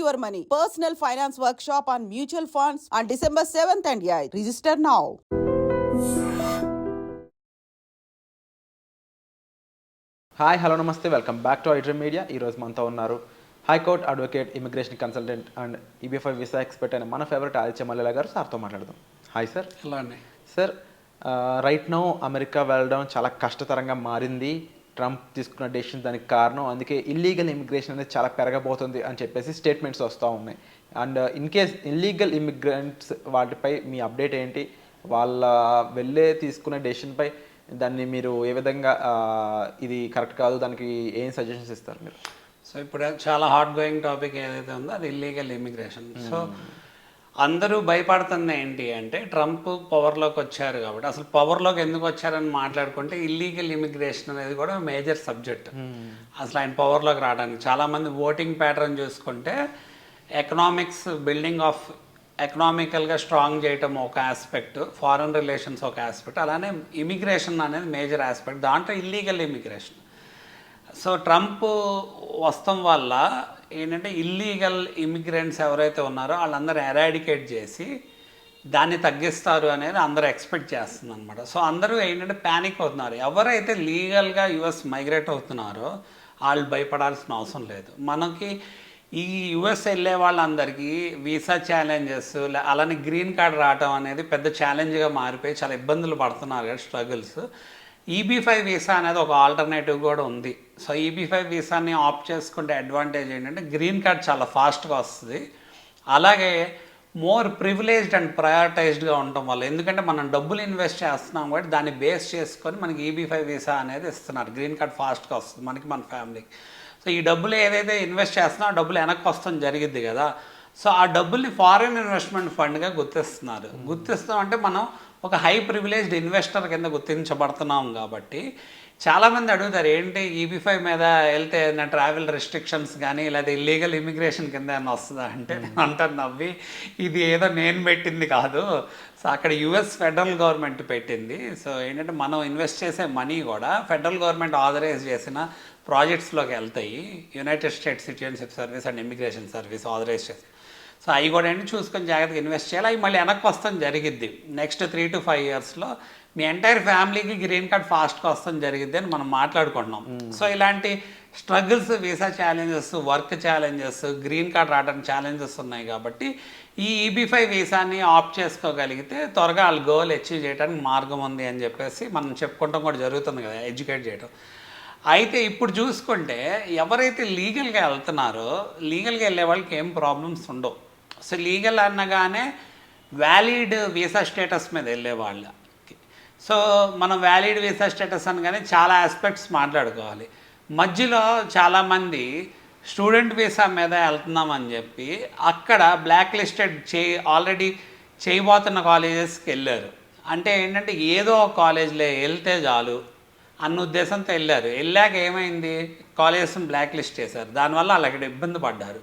your money. Personal finance workshop on mutual funds on December 7th and 8th. Register now. Hi hello namaste welcome back to iDream media. ఈరోజు మనతో ఉన్నారు high court advocate, immigration consultant and EB five visa expert అయిన మన favourite Aditya Mallela గారు. సార్తో మాట్లాడదాం. Hi sir. Hello అండి. Sir, right now America వెళ్ళడం చాలా కష్టతరంగా మారింది. ట్రంప్ తీసుకున్న డెసిషన్ దానికి కారణం. అందుకే ఇల్లీగల్ ఇమిగ్రేషన్ అనేది చాలా పెరగబోతుంది అని చెప్పేసి స్టేట్మెంట్స్ వస్తూ ఉన్నాయి. And in case illegal immigrants వాటిపై మీ అప్డేట్ ఏంటి? వాళ్ళ వెళ్ళే తీసుకునే డెసిషన్పై దాన్ని మీరు ఏ విధంగా ఇది కరెక్ట్ కాదు, దానికి ఏం సజెషన్స్ ఇస్తారు మీరు? సో ఇప్పుడు చాలా హాట్ గోయింగ్ టాపిక్ ఏదైతే ఉందో అది ఇల్లీగల్ ఇమిగ్రేషన్. సో అందరూ భయపడుతుంది ఏంటి అంటే ట్రంప్ పవర్లోకి వచ్చారు కాబట్టి. అసలు పవర్లోకి ఎందుకు వచ్చారని మాట్లాడుకుంటే ఇల్లీగల్ ఇమిగ్రేషన్ అనేది కూడా మేజర్ సబ్జెక్ట్. అసలు ఆయన పవర్లోకి రావడానికి చాలామంది ఓటింగ్ ప్యాటర్న్ చూసుకుంటే ఎకనామిక్స్ బిల్డింగ్ ఆఫ్ ఎకనామికల్గా స్ట్రాంగ్ చేయటం ఒక ఆస్పెక్ట్, ఫారెన్ రిలేషన్స్ ఒక ఆస్పెక్ట్, అలానే ఇమిగ్రేషన్ అనేది మేజర్ ఆస్పెక్ట్, దాంట్లో ఇల్లీగల్ ఇమిగ్రేషన్. సో ట్రంప్ వస్తం వల్ల ఏంటంటే ఇల్లీగల్ ఇమిగ్రెంట్స్ ఎవరైతే ఉన్నారో వాళ్ళందరూ ఎరాడికేట్ చేసి దాన్ని తగ్గిస్తారు అనేది అందరూ ఎక్స్పెక్ట్ చేస్తుంది అనమాట. సో అందరూ ఏంటంటే ప్యానిక్ అవుతున్నారు. ఎవరైతే లీగల్గా యుఎస్ మైగ్రేట్ అవుతున్నారో వాళ్ళు భయపడాల్సిన అవసరం లేదు. మనకి ఈ యుఎస్ వెళ్ళే వాళ్ళందరికీ వీసా ఛాలెంజెస్, అలానే గ్రీన్ కార్డ్ రావటం అనేది పెద్ద ఛాలెంజ్గా మారిపోయి చాలా ఇబ్బందులు పడుతున్నారు కదా, స్ట్రగుల్స్. ఈబీ5 వీసా అనేది ఒక ఆల్టర్నేటివ్ కూడా ఉంది. సో ఈబీ5 వీసాని ఆప్ట్ చేసుకుంటే అడ్వాంటేజ్ ఏంటంటే గ్రీన్ కార్డ్ చాలా ఫాస్ట్గా వస్తుంది. అలాగే మోర్ ప్రివిలేజ్డ్ అండ్ ప్రయారిటైజ్డ్గా ఉండటం వల్ల, ఎందుకంటే మనం డబ్బులు ఇన్వెస్ట్ చేస్తున్నాం కాబట్టి దాన్ని బేస్ చేసుకొని మనకి ఈబీ5 వీసా అనేది ఇస్తున్నారు. గ్రీన్ కార్డ్ ఫాస్ట్గా వస్తుంది మనకి, మన ఫ్యామిలీకి. సో ఈ డబ్బులు ఏదైతే ఇన్వెస్ట్ చేస్తున్నా ఆ డబ్బులు వెనక్కి వస్తాం జరిగిద్ది కదా. సో ఆ డబ్బుల్ని ఫారిన్ ఇన్వెస్ట్మెంట్ ఫండ్గా గుర్తిస్తున్నారు. గుర్తిస్తాం అంటే మనం ఒక హై ప్రివిలేజ్డ్ ఇన్వెస్టర్ కింద గుర్తించబడుతున్నాం కాబట్టి చాలామంది అడుగుతారు ఏంటి ఈబీ5 మీద వెళ్తే ఏదైనా ట్రావెల్ రెస్ట్రిక్షన్స్ కానీ లేదా ఇల్లీగల్ ఇమిగ్రేషన్ కింద ఏమైనా వస్తుందా అంటే నేను అంటాను నవ్వి, ఇది ఏదో నేను పెట్టింది కాదు. సో అక్కడ యుఎస్ ఫెడరల్ గవర్నమెంట్ పెట్టింది. సో ఏంటంటే మనం ఇన్వెస్ట్ చేసే మనీ కూడా ఫెడరల్ గవర్నమెంట్ ఆథరైజ్ చేసిన ప్రాజెక్ట్స్లోకి వెళ్తాయి. United States citizenship service and immigration service authorize చేసి. సో అవి కూడా ఏంటి చూసుకొని జాగ్రత్తగా ఇన్వెస్ట్ చేయాలి. అవి మళ్ళీ వెనక్కి వస్తాం జరిగిద్ది. నెక్స్ట్ 3 to 5 yearsలో మీ ఎంటైర్ ఫ్యామిలీకి గ్రీన్ కార్డ్ ఫాస్ట్గా వస్తాం జరిగిద్ది అని మనం మాట్లాడుకుంటున్నాం. సో ఇలాంటి struggles, visa challenges, work challenges, green card రావడానికి ఛాలెంజెస్ ఉన్నాయి కాబట్టి ఈ ఈబీ5 వీసాని ఆప్ట్ చేసుకోగలిగితే త్వరగా వాళ్ళ గోల్ అచీవ్ చేయడానికి మార్గం ఉంది అని చెప్పేసి మనం చెప్పుకుంటాం కూడా జరుగుతుంది కదా, ఎడ్యుకేట్ చేయడం. అయితే ఇప్పుడు చూసుకుంటే ఎవరైతే లీగల్గా వెళ్తున్నారో లీగల్గా వెళ్ళే వాళ్ళకి ఏం ప్రాబ్లమ్స్ ఉండవు. సో లీగల్ అనగానే వ్యాలిడ్ వీసా స్టేటస్ మీద వెళ్ళే వాళ్ళకి. సో మనం వ్యాలిడ్ వీసా స్టేటస్ అనగానే చాలా ఆస్పెక్ట్స్ మాట్లాడుకోవాలి. మధ్యలో చాలామంది స్టూడెంట్ వీసా మీద వెళ్తున్నామని చెప్పి అక్కడ బ్లాక్ లిస్టెడ్ ఆల్రెడీ చేయబోతున్న కాలేజెస్కి వెళ్ళారు. అంటే ఏంటంటే ఏదో ఒక కాలేజ్లో వెళ్తే చాలు అన్న ఉద్దేశంతో వెళ్ళారు. వెళ్ళాక ఏమైంది, కాలేజెస్ని బ్లాక్ లిస్ట్ చేశారు. దానివల్ల వాళ్ళు అక్కడ ఇబ్బంది పడ్డారు.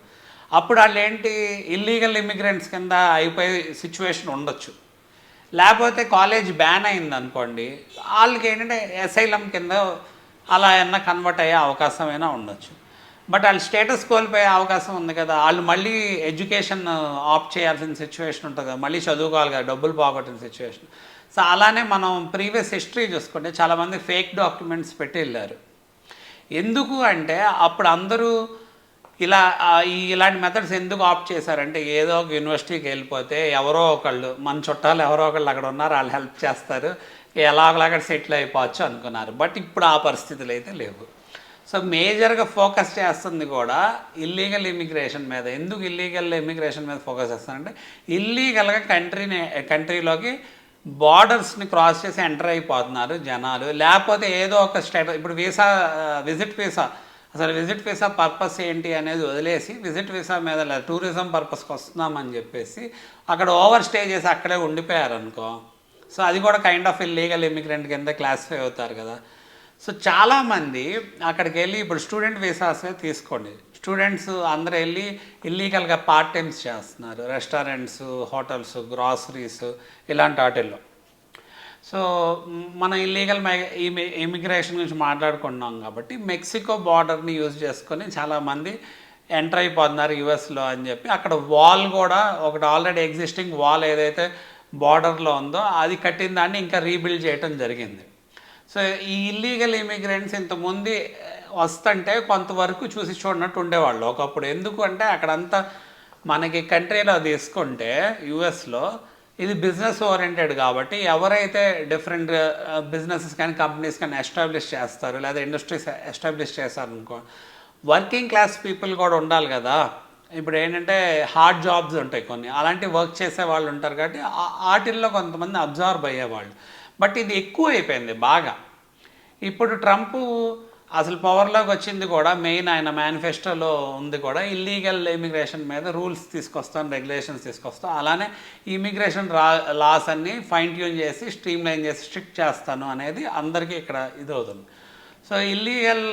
అప్పుడు వాళ్ళు ఏంటి ఇల్లీగల్ ఇమిగ్రెంట్స్ కింద అయిపోయే సిచ్యువేషన్ ఉండొచ్చు. లేకపోతే కాలేజ్ బ్యాన్ అయింది అనుకోండి, వాళ్ళకి ఏంటంటే అసైలం కింద అలా ఏమన్నా కన్వర్ట్ అయ్యే అవకాశం అయినా ఉండొచ్చు. బట్ వాళ్ళు స్టేటస్ కోల్పోయే అవకాశం ఉంది కదా, వాళ్ళు మళ్ళీ ఎడ్యుకేషన్ ఆప్ట్ చేయాల్సిన సిచ్యువేషన్ ఉంటుంది కదా, మళ్ళీ చదువుకోవాలి కదా, డబ్బులు పోగొట్టిన సిచ్యువేషన్. సో అలానే మనం ప్రీవియస్ హిస్టరీ చూసుకుంటే చాలామంది ఫేక్ డాక్యుమెంట్స్ పెట్టి వెళ్ళారు. ఎందుకు అంటే అప్పుడు అందరూ ఇలాంటి మెథడ్స్ ఎందుకు ఆప్ట్ చేశారంటే ఏదో ఒక యూనివర్సిటీకి వెళ్ళిపోతే ఎవరో ఒకళ్ళు మన చుట్టాలు ఎవరో ఒకళ్ళు అక్కడ ఉన్నారు, వాళ్ళు హెల్ప్ చేస్తారు, ఎలాగలాగా సెటిల్ అయిపోవచ్చు అనుకున్నారు. బట్ ఇప్పుడు ఆ పరిస్థితులు అయితే లేవు. సో మేజర్గా ఫోకస్ చేస్తుంది కూడా ఇల్లీగల్ ఇమిగ్రేషన్ మీద. ఎందుకు ఇల్లీగల్ ఇమిగ్రేషన్ మీద ఫోకస్ చేస్తానంటే ఇల్లీగల్గా కంట్రీలోకి బార్డర్స్ని క్రాస్ చేసి ఎంటర్ అయిపోతున్నారు జనాలు. లేకపోతే ఏదో ఒక స్టేటస్, ఇప్పుడు విజిట్ వీసా, అసలు విజిట్ వీసా పర్పస్ ఏంటి అనేది వదిలేసి విజిట్ వీసా మీద టూరిజం పర్పస్కి వస్తున్నామని చెప్పేసి అక్కడ ఓవర్ స్టే చేసి అక్కడే ఉండిపోయారు అనుకో. సో అది కూడా కైండ్ ఆఫ్ ఇల్లీగల్ ఇమిగ్రెంట్ కింద క్లాసిఫై అవుతారు కదా. సో చాలామంది అక్కడికి వెళ్ళి ఇప్పుడు స్టూడెంట్ వీసాసే తీసుకోండి, స్టూడెంట్స్ అందరూ వెళ్ళి ఇల్లీగల్గా పార్ట్ టైమ్స్ చేస్తున్నారు, రెస్టారెంట్స్, హోటల్స్, గ్రాసరీస్ ఇలాంటి వాటిల్లో. సో మనం ఇల్లీగల్ ఇమిగ్రేషన్ గురించి మాట్లాడుకున్నాం కాబట్టి మెక్సికో బార్డర్ని యూజ్ చేసుకొని చాలామంది ఎంటర్ అయిపోతున్నారు యుఎస్లో అని చెప్పి అక్కడ వాల్ కూడా ఒకటి ఆల్రెడీ ఎగ్జిస్టింగ్ వాల్ ఏదైతే బార్డర్లో ఉందో అది కట్టిన దాన్ని ఇంకా రీబిల్డ్ చేయటం జరిగింది. సో ఈ ఇల్లీగల్ ఇమిగ్రెంట్స్ ఇంతకుముందు వస్తుంటే కొంతవరకు చూసి చూడనట్టు ఉండేవాళ్ళు ఒకప్పుడు. ఎందుకు అంటే అక్కడంతా మనకి కంట్రీలో తీసుకుంటే యుఎస్లో ఇది బిజినెస్ ఓరియంటెడ్ కాబట్టి ఎవరైతే డిఫరెంట్ బిజినెసెస్ కానీ కంపెనీస్ కానీ ఎస్టాబ్లిష్ చేస్తారు లేదా ఇండస్ట్రీస్ ఎస్టాబ్లిష్ చేస్తారు అనుకో, వర్కింగ్ క్లాస్ పీపుల్ కూడా ఉండాలి కదా. ఇప్పుడు ఏంటంటే హార్డ్ జాబ్స్ ఉంటాయి కొన్ని, అలాంటి వర్క్ చేసే వాళ్ళు ఉంటారు కాబట్టి వాటిల్లో కొంతమంది అబ్జర్వ్ అయ్యేవాళ్ళు. బట్ ఇది ఎక్కువ అయిపోయింది బాగా. ఇప్పుడు ట్రంప్ అసలు పవర్లోకి వచ్చింది కూడా మెయిన్ ఆయన మేనిఫెస్టోలో ఉంది కూడా ఇల్లీగల్ ఇమిగ్రేషన్ మీద రూల్స్ తీసుకొస్తాను, రెగ్యులేషన్స్ తీసుకొస్తాను, అలానే ఇమిగ్రేషన్ లాస్ అన్ని ఫైన్ ట్యూన్ చేసి స్ట్రీమ్లైన్ చేసి స్ట్రిక్ట్ చేస్తాను అనేది అందరికీ ఇక్కడ ఇది అవుతుంది. సో ఇల్లీగల్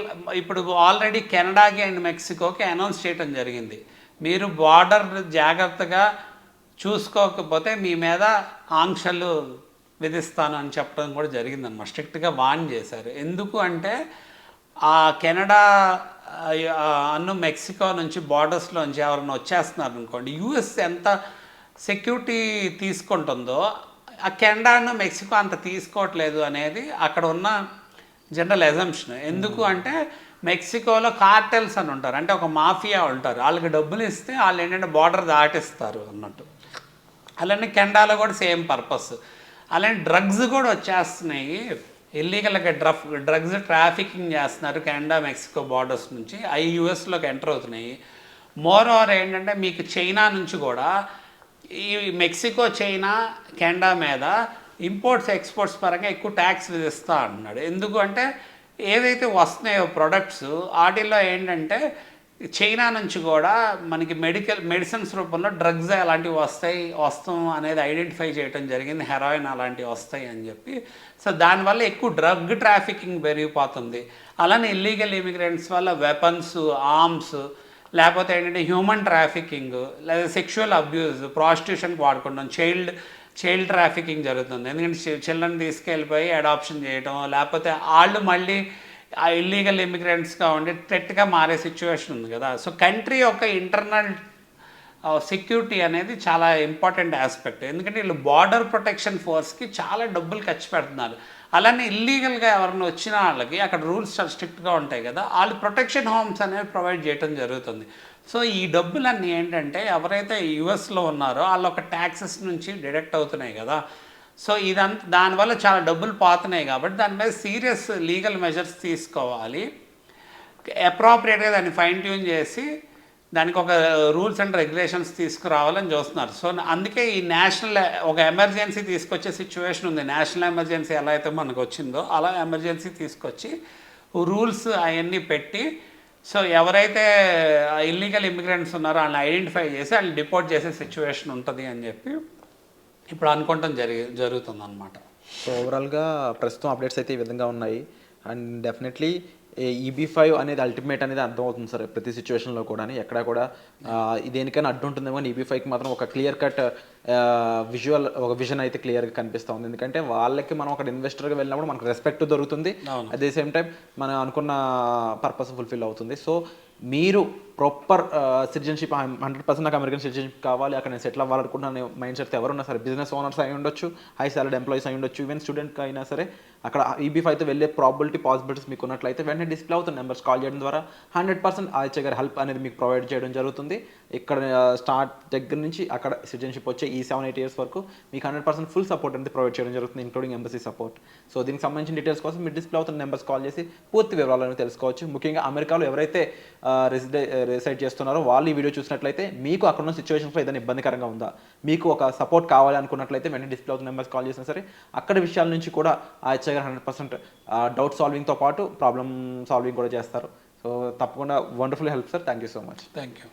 ఇప్పుడు ఆల్రెడీ కెనడాకి అండ్ మెక్సికోకి అనౌన్స్ చేయడం జరిగింది, మీరు బార్డర్ జాగ్రత్తగా చూసుకోకపోతే మీ మీద ఆంక్షలు విధిస్తాను అని చెప్పడం కూడా జరిగిందన్నమాట. స్ట్రిక్ట్గా వార్న్ చేశారు. ఎందుకు అంటే ఆ కెనడా మెక్సికో నుంచి బార్డర్స్లోంచి ఎవరైనా వచ్చేస్తున్నారు అనుకోండి, యూఎస్ ఎంత సెక్యూరిటీ తీసుకుంటుందో ఆ కెనడాను మెక్సికో అంత తీసుకోవట్లేదు అనేది అక్కడ ఉన్న జనరల్ ఎజంప్షన్. ఎందుకు అంటే మెక్సికోలో కార్టెల్స్ అని ఉంటారు, అంటే ఒక మాఫియా ఉంటారు, వాళ్ళకి డబ్బులు ఇస్తే వాళ్ళు ఏంటంటే బార్డర్ దాటిస్తారు అన్నట్టు. అలానే కెనడాలో కూడా సేమ్ పర్పస్. అలానే డ్రగ్స్ కూడా వచ్చేస్తున్నాయి, ఇల్లీగల్గా డ్రగ్స్ ట్రాఫికింగ్ చేస్తున్నారు కెనడా మెక్సికో బార్డర్స్ నుంచి, అవి యూఎస్లోకి ఎంటర్ అవుతున్నాయి. మోర్ ఓవర్ ఏంటంటే మీకు చైనా నుంచి కూడా ఈ మెక్సికో చైనా కెనడా మీద ఇంపోర్ట్స్ ఎక్స్పోర్ట్స్ పరంగా ఎక్కువ ట్యాక్స్ విధిస్తా అంటున్నాడు. ఎందుకు అంటే ఏవైతే వస్తున్నాయో ప్రొడక్ట్స్ వాటిల్లో ఏంటంటే చైనా నుంచి కూడా మనకి మెడిసిన్స్ రూపంలో డ్రగ్స్ అలాంటివి వస్తాం అనేది ఐడెంటిఫై చేయడం జరిగింది, హెరాయిన్ అలాంటివి వస్తాయి అని చెప్పి. సో దానివల్ల ఎక్కువ డ్రగ్ ట్రాఫికింగ్ పెరిగిపోతుంది. అలానే ఇల్లీగల్ ఇమిగ్రెంట్స్ వల్ల వెపన్స్, ఆర్మ్స్, లేకపోతే ఏంటంటే హ్యూమన్ ట్రాఫికింగ్ లేదా సెక్షువల్ అబ్యూస్, ప్రాస్టిట్యూషన్కి వాడుకుంటాం, చైల్డ్ ట్రాఫికింగ్ జరుగుతుంది. ఎందుకంటే చిల్డ్రన్ తీసుకెళ్ళిపోయి అడాప్షన్ చేయడం, లేకపోతే వాళ్ళు మళ్ళీ ఆ ఇల్లీగల్ ఇమిగ్రెంట్స్గా ఉండి థ్రెట్గా మారే సిచ్యువేషన్ ఉంది కదా. సో కంట్రీ యొక్క ఇంటర్నల్ సెక్యూరిటీ అనేది చాలా ఇంపార్టెంట్ ఆస్పెక్ట్. ఎందుకంటే వీళ్ళు బార్డర్ ప్రొటెక్షన్ ఫోర్స్కి చాలా డబ్బులు ఖర్చు పెడుతున్నారు. అలానే ఇల్లీగల్గా ఎవరైనా వచ్చిన వాళ్ళకి అక్కడ రూల్స్ చాలా స్ట్రిక్ట్గా ఉంటాయి కదా, వాళ్ళు ప్రొటెక్షన్ హోమ్స్ అనేవి ప్రొవైడ్ చేయడం జరుగుతుంది. సో ఈ డబ్బులన్నీ ఏంటంటే ఎవరైతే యుఎస్లో ఉన్నారో వాళ్ళు ఒక ట్యాక్సెస్ నుంచి డిడక్ట్ అవుతున్నాయి కదా. సో ఇదంతా దానివల్ల చాలా డబ్బులు పోతున్నాయి కాబట్టి దాని మీద సీరియస్ లీగల్ మెజర్స్ తీసుకోవాలి, అప్రాప్రియేట్గా దాన్ని ఫైన్ ట్యూన్ చేసి దానికి ఒక రూల్స్ అండ్ రెగ్యులేషన్స్ తీసుకురావాలని చూస్తున్నారు. సో అందుకే ఈ నేషనల్ ఒక ఎమర్జెన్సీ తీసుకొచ్చే సిచ్యువేషన్ ఉంది. నేషనల్ ఎమర్జెన్సీ ఎలా అయితే మనకు వచ్చిందో అలా ఎమర్జెన్సీ తీసుకొచ్చి రూల్స్ అవన్నీ పెట్టి, సో ఎవరైతే ఇల్లీగల్ ఇమిగ్రెంట్స్ ఉన్నారో వాళ్ళని ఐడెంటిఫై చేసి వాళ్ళని డిపోర్ట్ చేసే సిచ్యువేషన్ ఉంటుంది అని చెప్పి ఇప్పుడు అనుకోవటం జరుగుతుంది అనమాట. సో ఓవరాల్గా ప్రస్తుతం అప్డేట్స్ అయితే ఈ విధంగా ఉన్నాయి. అండ్ డెఫినెట్లీ EB5 అనేది అల్టిమేట్ అనేది అర్థమవుతుంది సార్ ప్రతి సిచ్యువేషన్లో కూడా. ఎక్కడ కూడా దేనికైనా అడ్డు ఉంటుందేమో కానీ EB5కి మాత్రం ఒక క్లియర్ కట్ ఒక విజన్ అయితే క్లియర్గా కనిపిస్తూ ఉంది. ఎందుకంటే వాళ్ళకి మనం ఒక ఇన్వెస్టర్గా వెళ్ళినప్పుడు మనకు రెస్పెక్ట్ దొరుకుతుంది, అట్ ది సేమ్ టైం మనం అనుకున్న పర్పస్ ఫుల్ఫిల్ అవుతుంది. సో మీరు ప్రాపర్ సిటిజన్షిప్ 100% నాకు అమెరికన్ సిటిజన్షిప్ కావాలి, అక్కడ నేను సెటిల్ అవ్వాలనుకుంటున్నాను మైండ్ సెట్ ఎవరున్నా సరే, బిజినెస్ ఓనర్స్ అయి ఉండొచ్చు, హై సాలరీ ఎంప్లాయీస్ అయి ఉండొచ్చు, ఈవెన్ స్టూడెంట్కి అయినా సరే అక్కడ EB5తో వెళ్ళే పాసిబిలిటీస్ మీకు ఉన్నట్లయితే వెంటనే డిస్ప్లే అవుతున్న నెంబర్స్ కాల్ చేయడం ద్వారా 100% ఆదిత్య గారి హెల్ప్ అనేది మీకు ప్రొవైడ్ చేయడం జరుగుతుంది. ఇక్కడ స్టార్ట్ దగ్గర నుంచి అక్కడ సిటిజన్షిప్ వచ్చే ఈ 7-8 ఇయర్స్ వరకు మీకు 100% ఫుల్ సపోర్ట్ అనేది ప్రొవైడ్ చేయడం జరుగుతుంది, ఇంక్లూడింగ్ ఎంబసీ సపోర్ట్. సో దీనికి సంబంధించిన డీటెయిల్స్ కోసం మీరు డిస్ప్లే అవుతున్న నెంబర్స్ కాల్ చేసి పూర్తి వివరాలను తెలుసుకోవచ్చు. ముఖ్యంగా అమెరికాలో ఎవరైతే రిసైడ్ చేస్తున్నారో వాళ్ళు ఈ వీడియో చూసినట్లయితే మీకు అక్కడ ఉన్న సిచ్యువేషన్స్లో ఏదైనా ఇబ్బందికరంగా ఉందా, మీకు ఒక సపోర్ట్ కావాలి అనుకున్నట్లయితే వెంటనే డిస్ప్లే అవుతున్న నెంబర్స్ కాల్ చేసినా సరే అక్కడ విషయాల నుంచి కూడా ఆదిత్య గారు 100% డౌట్ సాల్వింగ్తో పాటు ప్రాబ్లమ్ సాల్వింగ్ కూడా చేస్తారు. సో తప్పకుండా wonderful help sir. Thank you so much. Thank you.